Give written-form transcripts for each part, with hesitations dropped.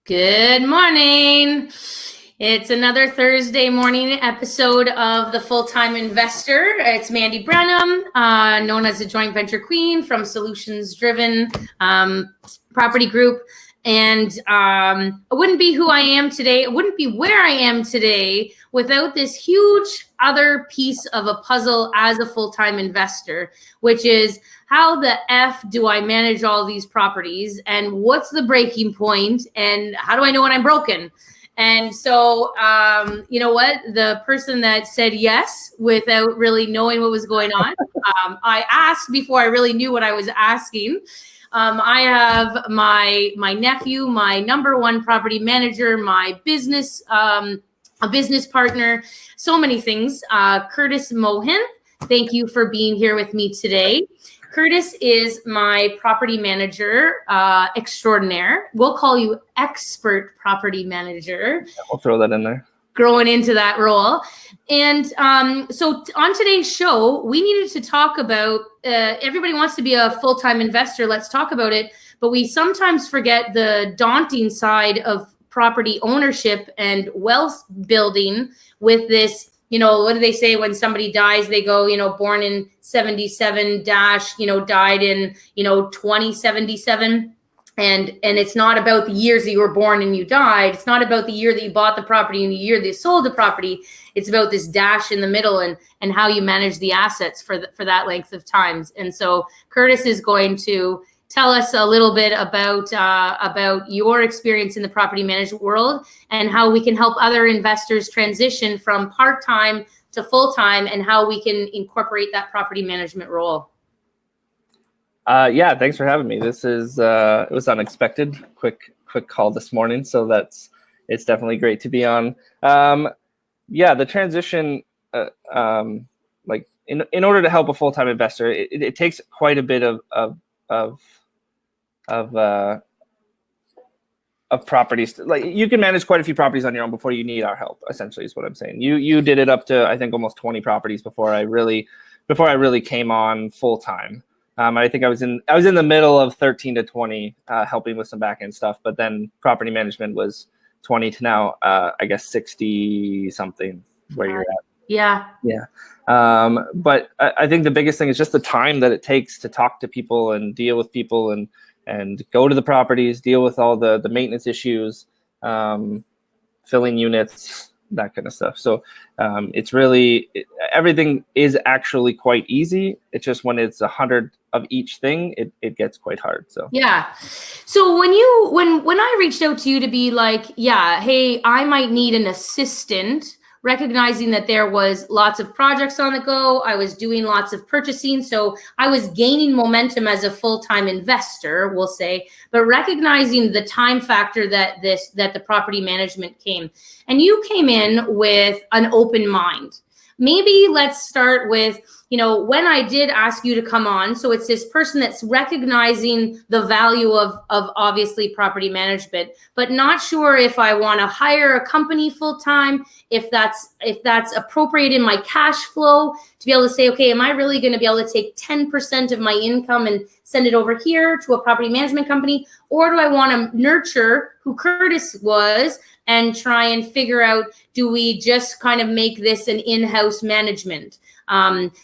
Good morning. It's another Thursday morning episode of the FullTime Investor. It's Mandy Brenham, known as the Joint Venture Queen from Solutions Driven Property Group. And I wouldn't be who I am today. It wouldn't be where I am today without this huge other piece of a puzzle as a full-time investor, which is how the F do I manage all these properties, and what's the breaking point, and how do I know when I'm broken? And so, you know what? The person that said yes without really knowing what was going on, I asked before I really knew what I was asking. I have my nephew, my number one property manager, my business, a business partner, so many things. Curtis Mohan, thank you for being here with me today. Curtis is my property manager extraordinaire. We'll call you expert property manager. Yeah, we'll throw that in there. Growing into that role. And so on today's show, we needed to talk about, everybody wants to be a full-time investor. Let's talk about it. But we sometimes forget the daunting side of property ownership and wealth building with this. You know, what do they say when somebody dies? They go, you know, born in 77 dash, you know, died in, you know, 2077. And it's not about the years that you were born and you died. It's not about the year that you bought the property and the year that you sold the property. It's about this dash in the middle and how you manage the assets for that length of times. And so Curtis is going to tell us a little bit about your experience in the property management world and how we can help other investors transition from part-time to full-time and how we can incorporate that property management role. Yeah, thanks for having me. This is it was unexpected. Quick call this morning, so it's definitely great to be on. Yeah, the transition, like in order to help a full-time investor, it takes quite a bit of properties. Like, you can manage quite a few properties on your own before you need our help, essentially, is what I'm saying. You did it up to, I think, almost 20 properties before I really came on full time. I think I was in the middle of 13 to 20, helping with some back end stuff, but then property management was 20 to now, I guess 60 something where you're at. Yeah. But I think the biggest thing is just the time that it takes to talk to people and deal with people and go to the properties, deal with all the maintenance issues, filling units, that kind of stuff. So it's really, everything is actually quite easy. It's just when it's 100 of each thing, it gets quite hard. So yeah. So when I reached out to you to be like, yeah, hey, I might need an assistant, recognizing that there was lots of projects on the go, I was doing lots of purchasing, so I was gaining momentum as a full-time investor, we'll say, but recognizing the time factor that the property management came. And you came in with an open mind. Maybe let's start with, you know, when I did ask you to come on, so it's this person that's recognizing the value of obviously property management, but not sure if I want to hire a company full time, if that's appropriate in my cash flow to be able to say, okay, am I really going to be able to take 10% of my income and send it over here to a property management company? Or do I want to nurture who Curtis was and try and figure out, do we just kind of make this an in-house management?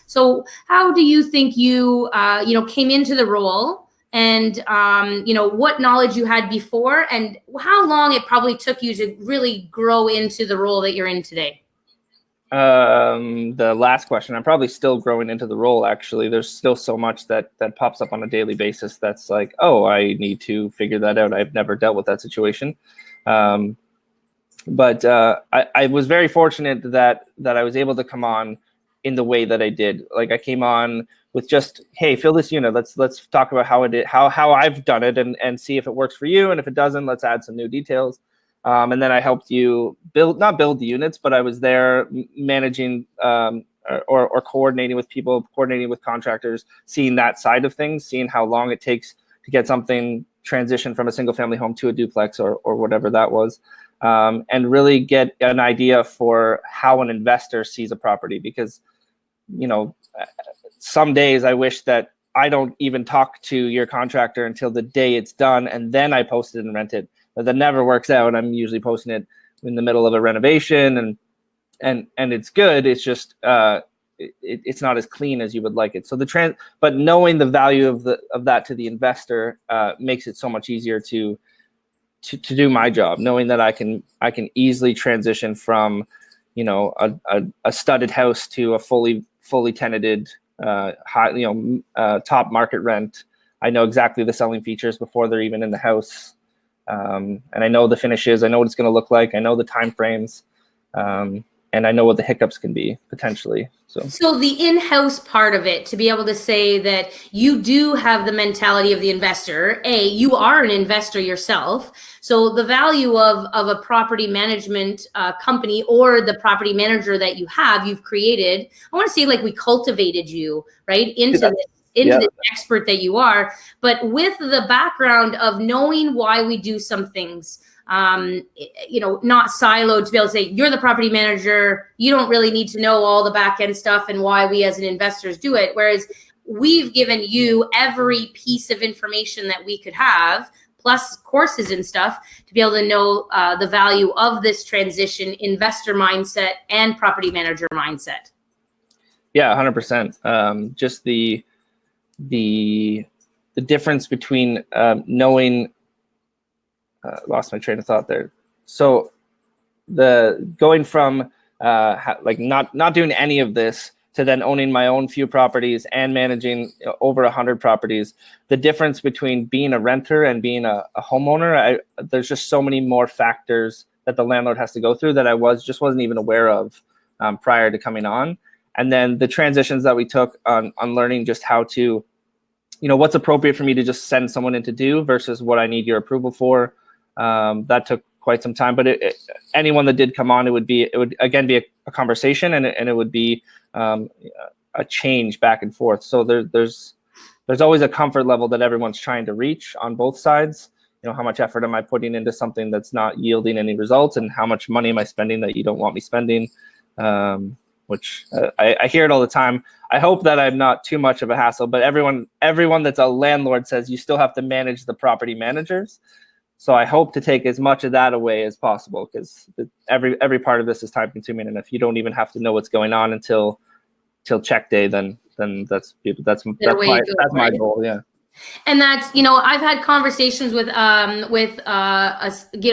So how do you think you came into the role, and what knowledge you had before, and how long it probably took you to really grow into the role that you're in today? The last question, I'm probably still growing into the role. Actually, there's still so much that pops up on a daily basis that's like, oh, I need to figure that out. I've never dealt with that situation. But I was very fortunate that I was able to come on in the way that I did. Like, I came on with just, hey, fill this unit. Let's talk about how I've done it and see if it works for you. And if it doesn't, let's add some new details. And then I helped you not build the units, but I was there managing or coordinating with people, coordinating with contractors, seeing that side of things, seeing how long it takes to get something transitioned from a single family home to a duplex or whatever that was. And really get an idea for how an investor sees a property. Because, you know, some days I wish that I don't even talk to your contractor until the day it's done, and then I post it and rent it. that never works out. I'm usually posting it in the middle of a renovation, and it's good. It's just it's not as clean as you would like it. So but knowing the value of that to the investor makes it so much easier to do my job, knowing that I can easily transition from, a studded house to a fully tenanted, top market rent. I know exactly the selling features before they're even in the house, and I know the finishes. I know what it's going to look like. I know the time frames, and I know what the hiccups can be potentially. So the in-house part of it, to be able to say that you do have the mentality of the investor, you are an investor yourself. So the value of a property management company or the property manager that you've created, I want to say like we cultivated you, right, into this expert that you are, but with the background of knowing why we do some things. Not siloed, to be able to say you're the property manager. You don't really need to know all the back end stuff and why we as an investors do it. Whereas we've given you every piece of information that we could have, plus courses and stuff, to be able to know the value of this transition, investor mindset and property manager mindset. Yeah, 100%. Just the difference between knowing. Lost my train of thought there. So the going from not doing any of this to then owning my own few properties and managing over 100 properties, the difference between being a renter and being a homeowner, there's just so many more factors that the landlord has to go through that I wasn't even aware of prior to coming on. And then the transitions that we took on learning just how to, what's appropriate for me to just send someone in to do versus what I need your approval for. That took quite some time, but anyone that did come on, it would again be a conversation, and it would be a change back and forth. So there's always a comfort level that everyone's trying to reach on both sides. How much effort am I putting into something that's not yielding any results, and how much money am I spending that you don't want me spending? Which I hear it all the time. I hope that I'm not too much of a hassle, but everyone that's a landlord says you still have to manage the property managers. So I hope to take as much of that away as possible, because every part of this is time consuming. And if you don't even have to know what's going on until check day, then that's my goal. Yeah. And that's, I've had conversations with a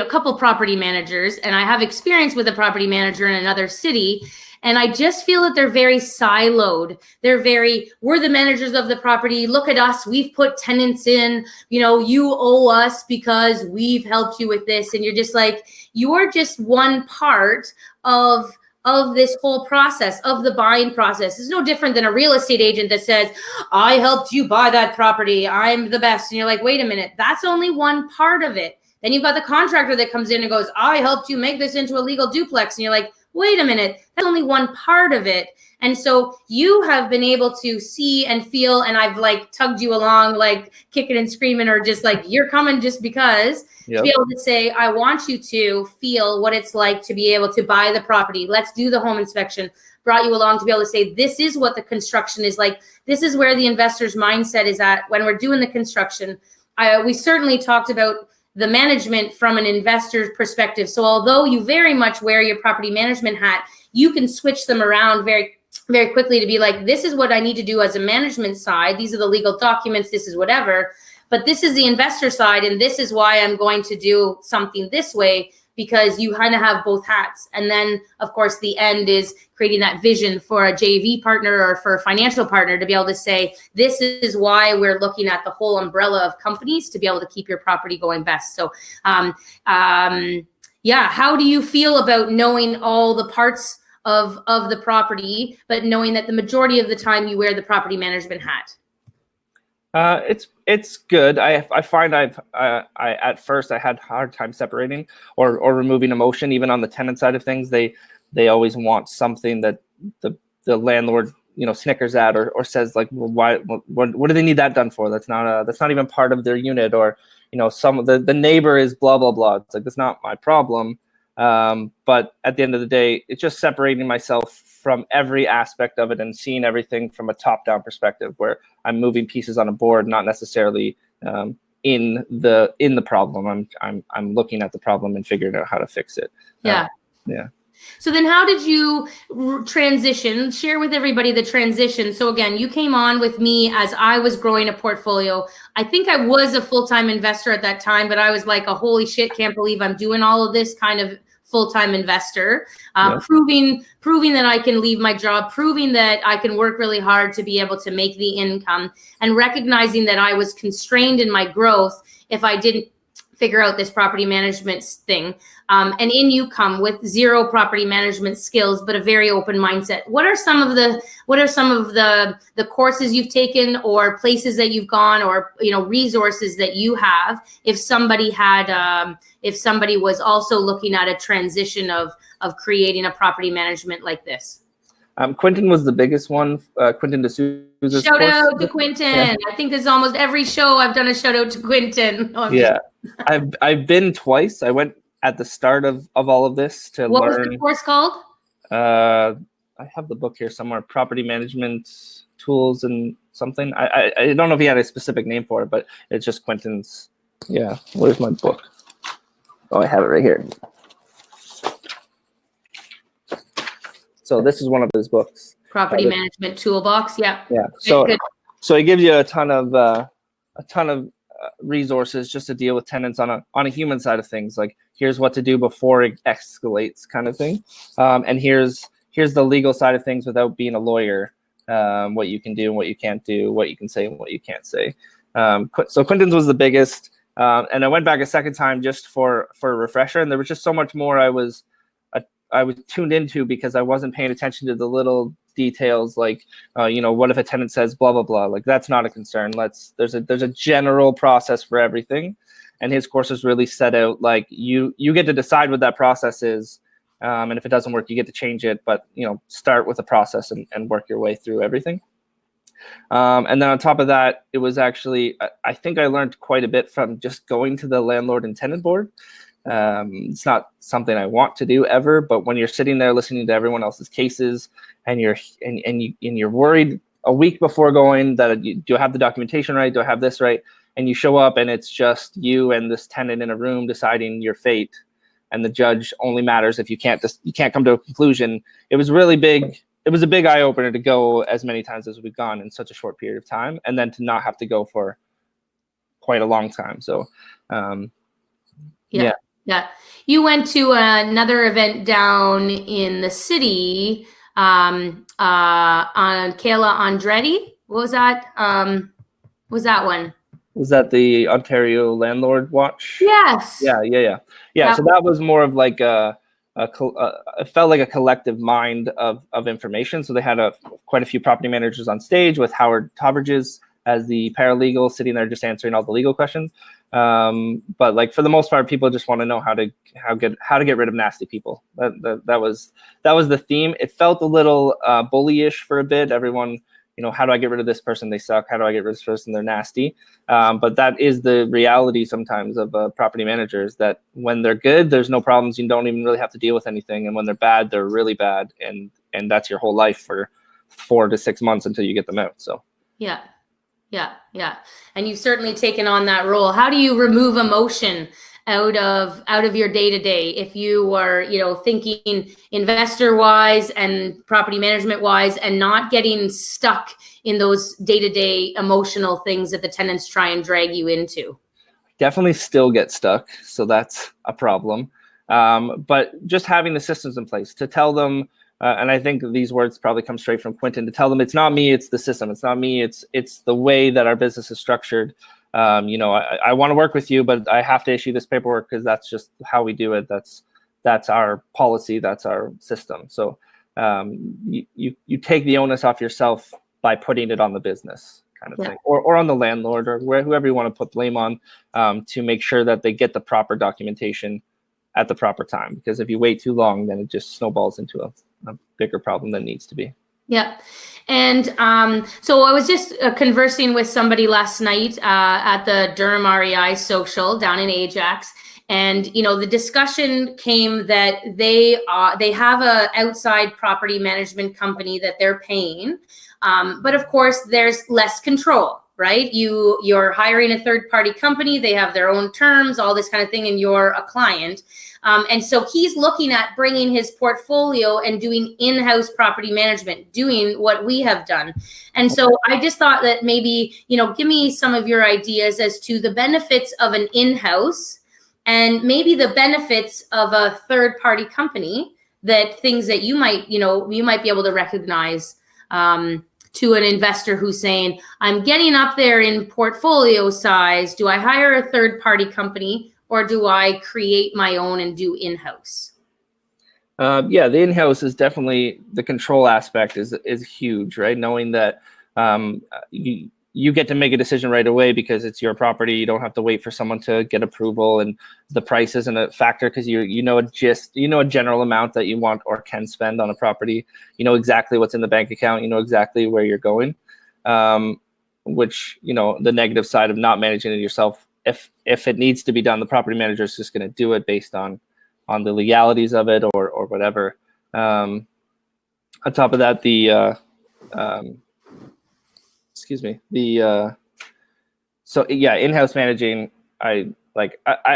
couple property managers, and I have experience with a property manager in another city. And I just feel that they're very siloed. We're the managers of the property. Look at us. We've put tenants in, you owe us because we've helped you with this. And you're just like, you're just one part of this whole process, of the buying process. It's no different than a real estate agent that says, I helped you buy that property. I'm the best. And you're like, wait a minute, that's only one part of it. Then you've got the contractor that comes in and goes, I helped you make this into a legal duplex. And you're like, wait a minute, that's only one part of it. And so you have been able to see and feel, and I've tugged you along, kicking and screaming, or just you're coming just because, to be able to say, I want you to feel what it's like to be able to buy the property. Let's do the home inspection. Brought you along to be able to say, this is what the construction is like. This is where the investor's mindset is at when we're doing the construction. We certainly talked about the management from an investor's perspective. So although you very much wear your property management hat, you can switch them around very, very quickly to be like, this is what I need to do as a management side. These are the legal documents. This is whatever. But this is the investor side, and this is why I'm going to do something this way, because you kind of have both hats. And then, of course, the end is creating that vision for a JV partner or for a financial partner to be able to say, this is why we're looking at the whole umbrella of companies to be able to keep your property going best. So, how do you feel about knowing all the parts of the property, but knowing that the majority of the time you wear the property management hat? It's good. I find I at first I had a hard time separating or removing emotion. Even on the tenant side of things, they always want something that the landlord snickers at or says like, well, why what do they need that done for? That's not even part of their unit, or the neighbor is blah blah blah. It's like, that's not my problem. But at the end of the day, it's just separating myself from every aspect of it and seeing everything from a top-down perspective, where I'm moving pieces on a board, not necessarily in the problem. I'm looking at the problem and figuring out how to fix it. Yeah. Yeah. So then how did you transition? Share with everybody the transition. So again, you came on with me as I was growing a portfolio. I think I was a full-time investor at that time, but I was like, a holy shit, can't believe I'm doing all of this kind of full-time investor, proving that I can leave my job, proving that I can work really hard to be able to make the income, and recognizing that I was constrained in my growth if I didn't figure out this property management thing. And in you come with zero property management skills, but a very open mindset. What are some of the courses you've taken, or places that you've gone, or resources that you have if somebody was also looking at a transition of creating a property management like this? Quentin was the biggest one. Quentin D'Souza's Shout course. out to Quentin. Yeah. I think this is almost every show I've done a shout out to Quentin. I've been twice. I went at the start of all of this to learn. What was the course called? I have the book here somewhere. Property Management Tools and something. I don't know if he had a specific name for it, but it's just Quentin's. Yeah. Where's my book? Oh, I have it right here. So this is one of his books. Property Management Toolbox. Yeah. Yeah. So it gives you a ton of resources just to deal with tenants on a human side of things. Like, here's what to do before it escalates, kind of thing. And here's the legal side of things without being a lawyer. What you can do and what you can't do, what you can say and what you can't say. So Quentin's was the biggest. And I went back a second time just for a refresher, and there was just so much more I was tuned into, because I wasn't paying attention to the little details, like what if a tenant says blah blah blah. Like, that's not a concern. There's a general process for everything, and his courses really set out, like, you get to decide what that process is, and if it doesn't work, you get to change it, but start with a process and work your way through everything. And then on top of that, it was actually, I think I learned quite a bit from just going to the landlord and tenant board. It's not something I want to do ever, but when you're sitting there listening to everyone else's cases, and you're worried a week before going that, do I have the documentation right? Do I have this right? And you show up and it's just you and this tenant in a room deciding your fate, and the judge only matters if you can't come to a conclusion. It was really big. It was a big eye opener to go as many times as we've gone in such a short period of time, and then to not have to go for quite a long time. So, yeah. You went to another event down in the city on Kayla Andretti. What was that? Was that one? Was that the Ontario Landlord Watch? Yes. Yeah. So that was more of like it felt like a collective mind of information. So they had quite a few property managers on stage with Howard Tobridges as the paralegal, sitting there just answering all the legal questions. But like, for the most part, people just want to know how to get rid of nasty people. That was the theme. It felt a little bullyish for a bit. Everyone, how do I get rid of this person? They suck. How do I get rid of this person? They're nasty. But that is the reality sometimes of property managers, that when they're good, there's no problems. You don't even really have to deal with anything. And when they're bad, they're really bad. And that's your whole life for 4 to 6 months until you get them out. So yeah. And you've certainly taken on that role. How do you remove emotion out of your day-to-day if you are, thinking investor wise and property management wise, and not getting stuck in those day-to-day emotional things that the tenants try and drag you into? Definitely still get stuck. So that's a problem. But just having the systems in place to tell them, and I think these words probably come straight from Quentin, to tell them it's not me, it's the system. It's not me, it's the way that our business is structured. I want to work with you, but I have to issue this paperwork because that's just how we do it. That's our policy. That's our system. So you take the onus off yourself by putting it on the business, kind of thing, or on the landlord, or whoever you want to put blame on, to make sure that they get the proper documentation at the proper time. Because if you wait too long, then it just snowballs into a bigger problem than needs to be. Yeah. And so I was just conversing with somebody last night at the Durham REI social down in Ajax. And, the discussion came that they have a outside property management company that they're paying. But of course, there's less control, right? You're hiring a third party company. They have their own terms, all this kind of thing, and you're a client. And so he's looking at bringing his portfolio and doing in-house property management, doing what we have done. And so I just thought that maybe, give me some of your ideas as to the benefits of an in-house and maybe the benefits of a third party company, that things that you might be able to recognize to an investor who's saying, I'm getting up there in portfolio size. Do I hire a third party company, or do I create my own and do in-house? The in-house is definitely, the control aspect is huge, right? Knowing that you get to make a decision right away because it's your property. You don't have to wait for someone to get approval, and the price isn't a factor because you know a general amount that you want or can spend on a property. You know exactly what's in the bank account. You know exactly where you're going, which, the negative side of not managing it yourself, if it needs to be done, the property manager is just going to do it based on the legalities of it or whatever. On top of that, in-house managing, I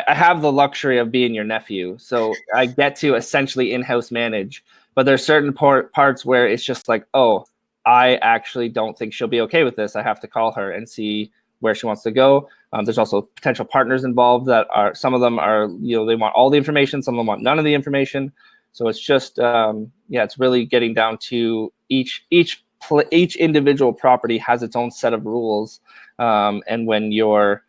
have the luxury of being your nephew, so I get to essentially in-house manage, but there's certain parts where it's just like, oh, I actually don't think she'll be okay with this. I have to call her and see where she wants to go. There's also potential partners involved that are, some of them are, they want all the information, some of them want none of the information. So it's just, it's really getting down to each individual property has its own set of rules. And when you're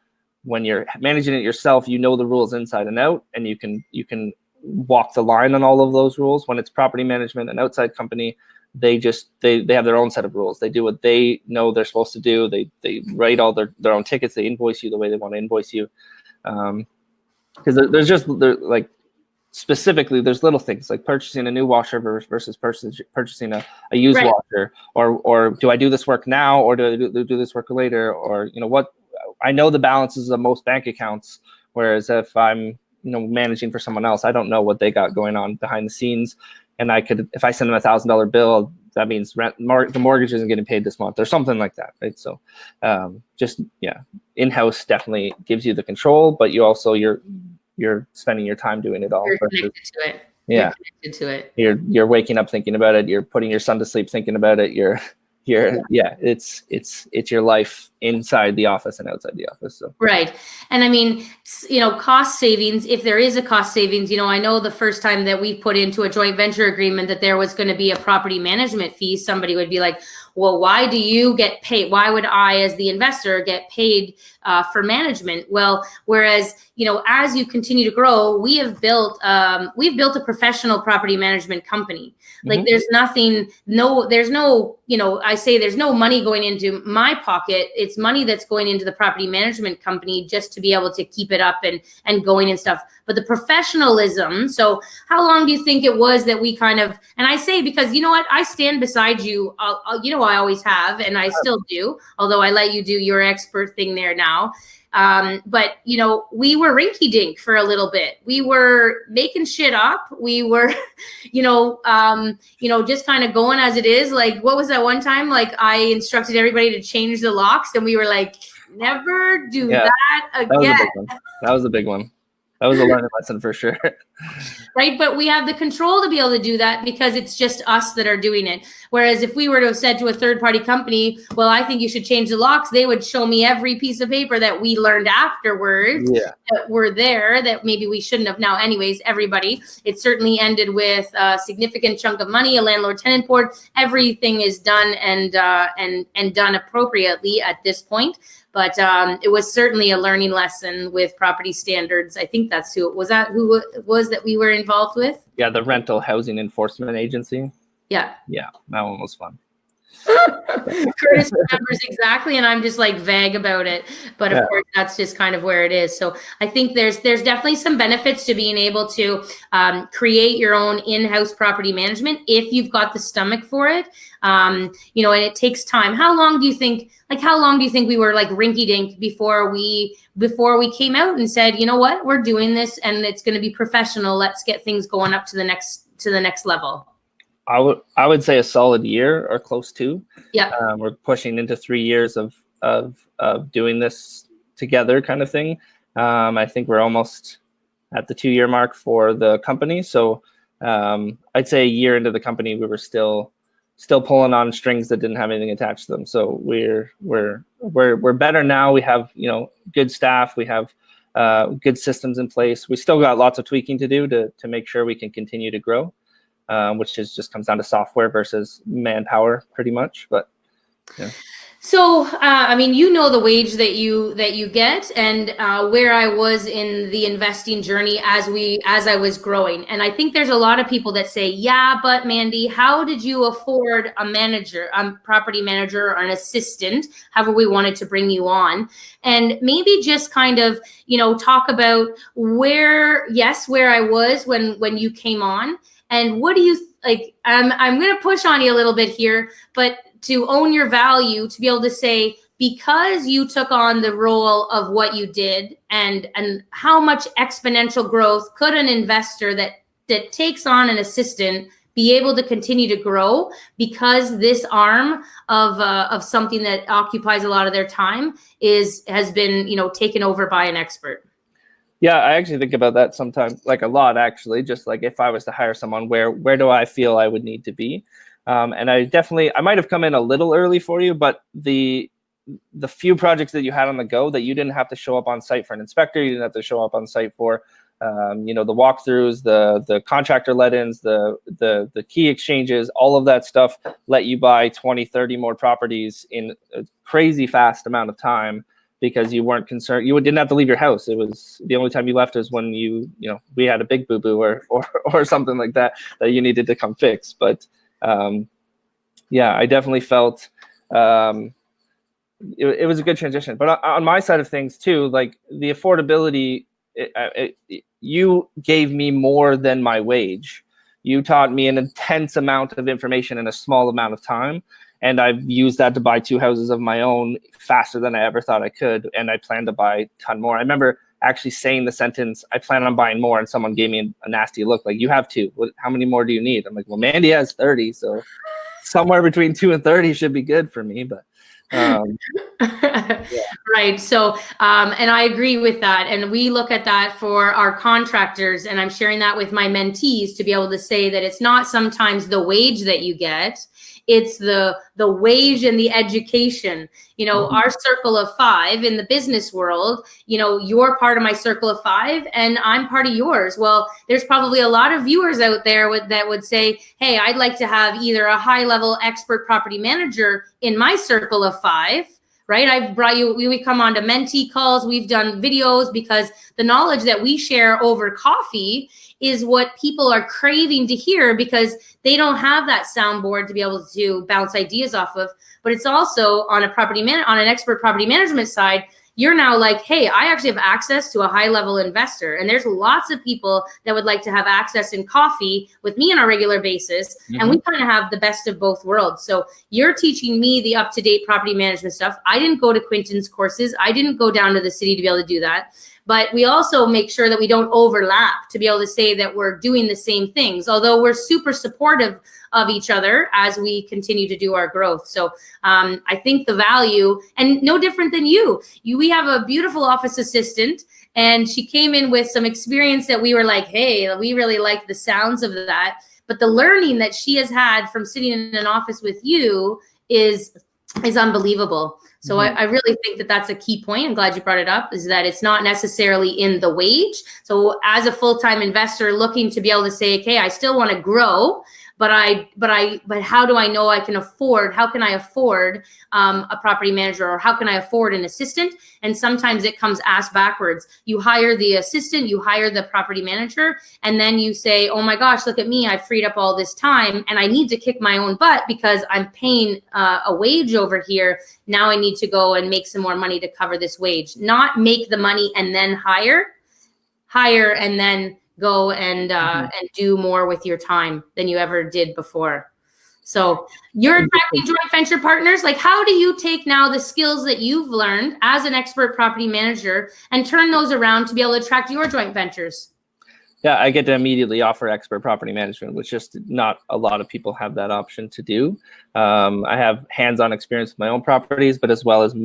managing it yourself, the rules inside and out, and you can walk the line on all of those rules. When it's property management, an outside company, they have their own set of rules. They do what they know they're supposed to do. They write all their own tickets. They invoice you the way they want to invoice you. Because there's specifically, there's little things like purchasing a new washer versus purchasing a used washer, or do I do this work now, or do I do this work later, or what? I know the balances of most bank accounts, whereas if I'm managing for someone else, I don't know what they got going on behind the scenes. And if I send them $1,000 bill, that means the mortgage isn't getting paid this month or something like that, right? So in-house definitely gives you the control, but you're spending your time doing it all. You're connected to it. Yeah. You're connected to it. You're waking up thinking about it. You're putting your son to sleep thinking about it. It's your life inside the office and outside the office. So. Right. And I mean, cost savings, if there is a cost savings, I know the first time that we put into a joint venture agreement that there was going to be a property management fee, somebody would be like, well, why do you get paid? Why would I, as the investor, get paid for management? Well, whereas, as you continue to grow, we've built a professional property management company. Like there's no money going into my pocket. It's money that's going into the property management company just to be able to keep it up and going and stuff. But the professionalism, so how long do you think it was that we kind of, and I say, because you know what, I stand beside you, I always have, and I still do, although I let you do your expert thing there now. But we were rinky dink for a little bit. We were making shit up. We were, just kind of going as it is. Like, what was that one time? Like, I instructed everybody to change the locks, and we were like, never do that again. That was a big one. That was a learning lesson for sure. Right. But we have the control to be able to do that because it's just us that are doing it. Whereas if we were to have said to a third party company, well, I think you should change the locks, they would show me every piece of paper that we learned afterwards that were there that maybe we shouldn't have. Now, anyways, everybody, it certainly ended with a significant chunk of money, a landlord tenant board. Everything is done and done appropriately at this point. But it was certainly a learning lesson with property standards. I think that's who it was that we were involved with. Yeah, the Rental Housing Enforcement Agency. Yeah. Yeah, that one was fun. Curtis remembers exactly, and I'm just like vague about it. But of course, that's just kind of where it is. So I think there's definitely some benefits to being able to create your own in-house property management if you've got the stomach for it. And it takes time. How long do you think we were like rinky dink before we came out and said, you know what, we're doing this and it's going to be professional. Let's get things going up to the next level. I would say a solid year or close to. Yeah. We're pushing into 3 years of of doing this together kind of thing. I think we're almost at the 2-year mark for the company. So I'd say a year into the company, we were still pulling on strings that didn't have anything attached to them. So we're better now. We have, good staff. We have good systems in place. We still got lots of tweaking to do to make sure we can continue to grow, which just comes down to software versus manpower pretty much. But yeah. So, the wage that you get, and where I was in the investing journey as I was growing. And I think there's a lot of people that say, yeah, but Mandy, how did you afford a manager, property manager, or an assistant, however we wanted to bring you on? And maybe just kind of, talk about where I was when you came on, and what do you like? I'm going to push on you a little bit here, but to own your value, to be able to say, because you took on the role of what you did, and how much exponential growth could an investor that takes on an assistant be able to continue to grow, because this arm of something that occupies a lot of their time has been taken over by an expert. Yeah, I actually think about that sometimes, like a lot actually, just like if I was to hire someone, where do I feel I would need to be? And I might have come in a little early for you, but the few projects that you had on the go that you didn't have to show up on site for an inspector, you didn't have to show up on site for, the walkthroughs, the contractor let-ins, the key exchanges, all of that stuff let you buy 20, 30 more properties in a crazy fast amount of time, because you weren't concerned. You didn't have to leave your house. It was the only time you left is when we had a big boo-boo or something like that you needed to come fix. But I definitely felt it was a good transition. But on my side of things too, like the affordability, you gave me more than my wage. You taught me an intense amount of information in a small amount of time. And I've used that to buy 2 houses of my own faster than I ever thought I could. And I plan to buy a ton more. I remember actually saying the sentence, I plan on buying more, and someone gave me a nasty look, like, you have 2. How many more do you need? I'm like, well, Mandy has 30, so somewhere between 2 and 30 should be good for me. But yeah. Right. So, and I agree with that. And we look at that for our contractors, and I'm sharing that with my mentees to be able to say that it's not sometimes the wage that you get, it's the wage and the education. Our circle of 5 in the business world, you're part of my circle of 5 and I'm part of yours. Well, there's probably a lot of viewers out there that would say, hey, I'd like to have either a high level expert property manager in my circle of 5. Right? I've brought you, we come on to mentee calls. We've done videos, because the knowledge that we share over coffee is what people are craving to hear, because they don't have that soundboard to be able to bounce ideas off of. But it's also on an expert property management side, you're now like, hey, I actually have access to a high level investor. And there's lots of people that would like to have access in coffee with me on a regular basis. Mm-hmm. And we kind of have the best of both worlds. So you're teaching me the up-to-date property management stuff. I didn't go to Quinton's courses. I didn't go down to the city to be able to do that. But we also make sure that we don't overlap, to be able to say that we're doing the same things, although we're super supportive of each other as we continue to do our growth. So I think the value, and no different than we have a beautiful office assistant, and she came in with some experience that we were like, hey, we really like the sounds of that. But the learning that she has had from sitting in an office with you is unbelievable. So I really think that that's a key point. I'm glad you brought it up, is that it's not necessarily in the wage. So as a full-time investor looking to be able to say, okay, I still want to grow, but how do I know I can afford? How can I afford a property manager, or how can I afford an assistant? And sometimes it comes ass backwards. You hire the assistant, you hire the property manager, and then you say, oh my gosh, look at me, I freed up all this time, and I need to kick my own butt because I'm paying a wage over here. Now I need to go and make some more money to cover this wage. Not make the money and then hire and then go and do more with your time than you ever did before. So you're attracting joint venture partners. Like, how do you take now the skills that you've learned as an expert property manager and turn those around to be able to attract your joint ventures? Yeah, I get to immediately offer expert property management, which just not a lot of people have that option to do. I have hands-on experience with my own properties, but as well as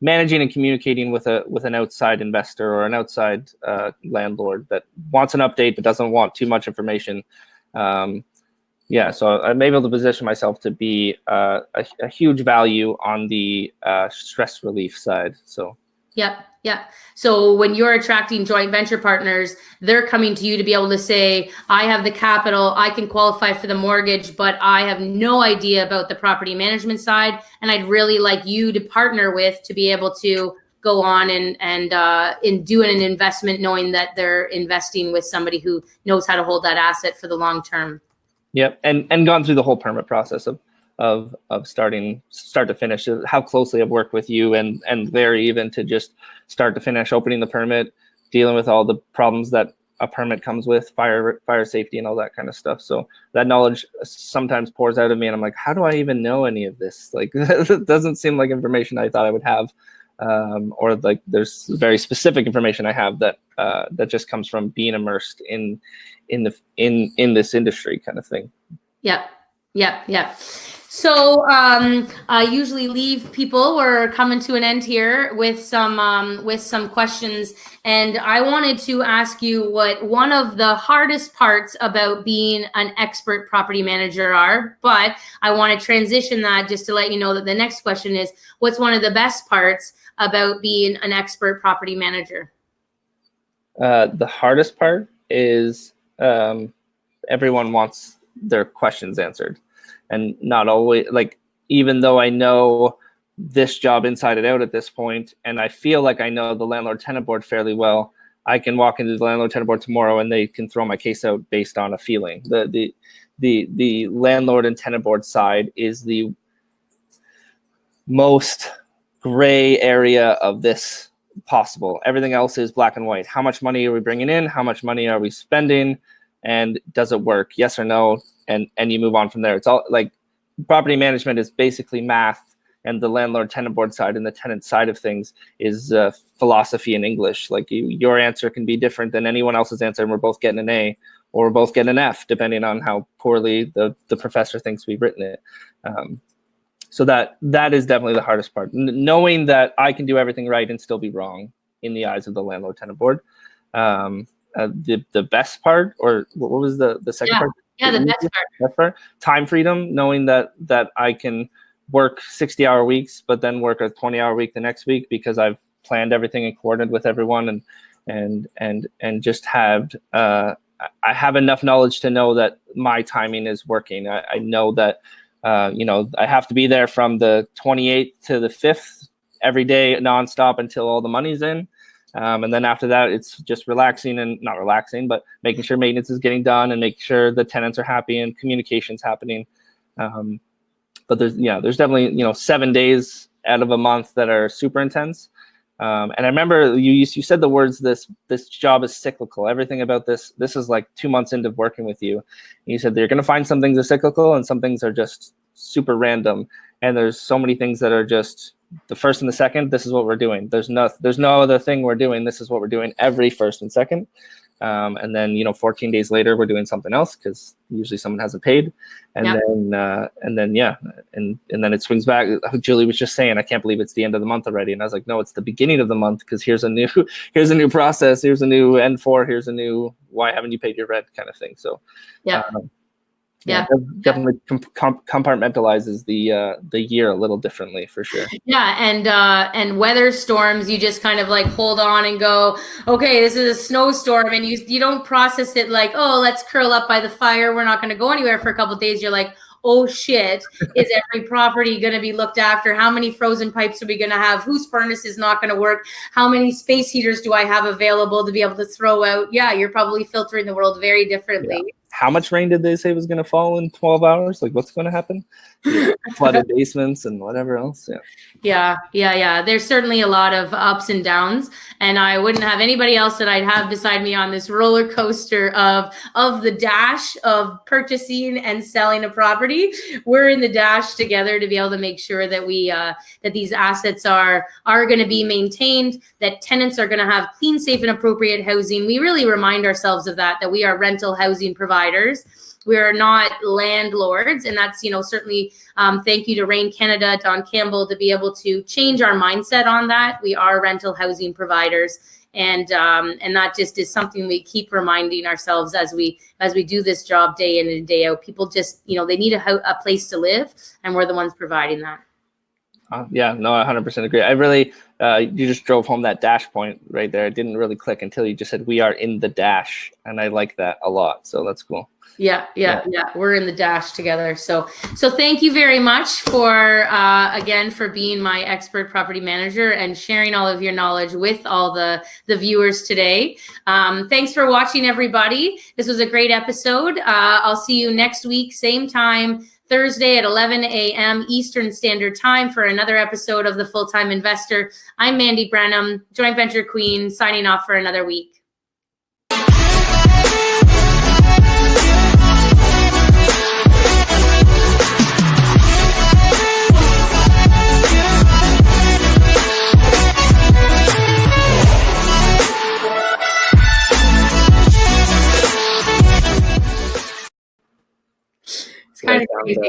managing and communicating with an outside investor or an outside landlord that wants an update but doesn't want too much information. So I'm able to position myself to be a huge value on the stress relief side. So. Yep. So when you're attracting joint venture partners, they're coming to you to be able to say, I have the capital, I can qualify for the mortgage, but I have no idea about the property management side. And I'd really like you to partner with to be able to go on and in doing an investment, knowing that they're investing with somebody who knows how to hold that asset for the long term. Yep. And gone through the whole permit process of start to finish, how closely I've worked with you and Larry, even to just start to finish, opening the permit, dealing with all the problems that a permit comes with, fire safety and all that kind of stuff. So that knowledge sometimes pours out of me and I'm like, how do I even know any of this? Like, it doesn't seem like information I thought I would have. Or like there's very specific information I have that just comes from being immersed in this industry kind of thing. Yep. So I usually leave people. We're coming to an end here with some questions, and I wanted to ask you what one of the hardest parts about being an expert property manager are. But I want to transition that just to let you know that the next question is, what's one of the best parts about being an expert property manager? The hardest part is everyone wants their questions answered. And not always, like, even though I know this job inside and out at this point, and I feel like I know the landlord-tenant board fairly well, I can walk into the landlord-tenant board tomorrow and they can throw my case out based on a feeling. The landlord and tenant board side is the most gray area of this possible. Everything else is black and white. How much money are we bringing in? How much money are we spending? And does it work? Yes or no? And you move on from there. It's all like property management is basically math, and the landlord tenant board side and the tenant side of things is philosophy and English. Like your answer can be different than anyone else's answer, and we're both getting an A or we're both getting an F, depending on how poorly the professor thinks we've written it. So that is definitely the hardest part. Knowing that I can do everything right and still be wrong in the eyes of the landlord tenant board. The best part, or what was the second part? Yeah, the best part. Time freedom, knowing that I can work 60-hour weeks, but then work a 20-hour week the next week because I've planned everything and coordinated with everyone, and just have I have enough knowledge to know that my timing is working. I know that I have to be there from the 28th to the 5th every day, nonstop until all the money's in. And then after that, it's just relaxing and not relaxing, but making sure maintenance is getting done and making sure the tenants are happy and communication's happening. But there's definitely, 7 days out of a month that are super intense. And I remember you said the words, this job is cyclical. Everything about this is like 2 months into working with you. And you said you're going to find some things are cyclical and some things are just super random. And there's so many things that are just the first and the second. This is what we're doing. There's no other thing we're doing. This is what we're doing every first and second. And then 14 days later we're doing something else because usually someone hasn't paid. And then it swings back. Julie was just saying, I can't believe it's the end of the month already. And I was like, no, it's the beginning of the month because here's a new process. Here's a new N4. Here's a new why haven't you paid your rent kind of thing. So definitely compartmentalizes the year a little differently for sure. And weather storms, you just kind of like hold on and go, okay, this is a snowstorm, and you don't process it like, oh, let's curl up by the fire, we're not going to go anywhere for a couple of days. You're like, oh shit, is every property going to be looked after? How many frozen pipes are we going to have? Whose furnace is not going to work? How many space heaters do I have available to be able to throw out? Yeah, you're probably filtering the world very differently. Yeah. How much rain did they say was going to fall in 12 hours? Like, what's going to happen? Flooded basements and whatever else. Yeah. There's certainly a lot of ups and downs, and I wouldn't have anybody else that I'd have beside me on this roller coaster of the dash of purchasing and selling a property. We're in the dash together to be able to make sure that we that these assets are going to be maintained, that tenants are going to have clean, safe, and appropriate housing. We really remind ourselves of that we are rental housing providers. We are not landlords, and that's, certainly thank you to Rain Canada, Don Campbell, to be able to change our mindset on that. We are rental housing providers, and that just is something we keep reminding ourselves as we do this job day in and day out. People just, they need a place to live, and we're the ones providing that. Yeah, no, I 100% agree. I really, you just drove home that dash point right there. It didn't really click until you just said we are in the dash, and I like that a lot. So that's cool. Yeah. We're in the dash together. So thank you very much for, again, for being my expert property manager and sharing all of your knowledge with all the viewers today. Thanks for watching, everybody. This was a great episode. I'll see you next week, same time, Thursday at 11 a.m. Eastern Standard Time for another episode of the FullTime Investor. I'm Mandy Brenham, Joint Venture Queen, signing off for another week. It's kind of crazy.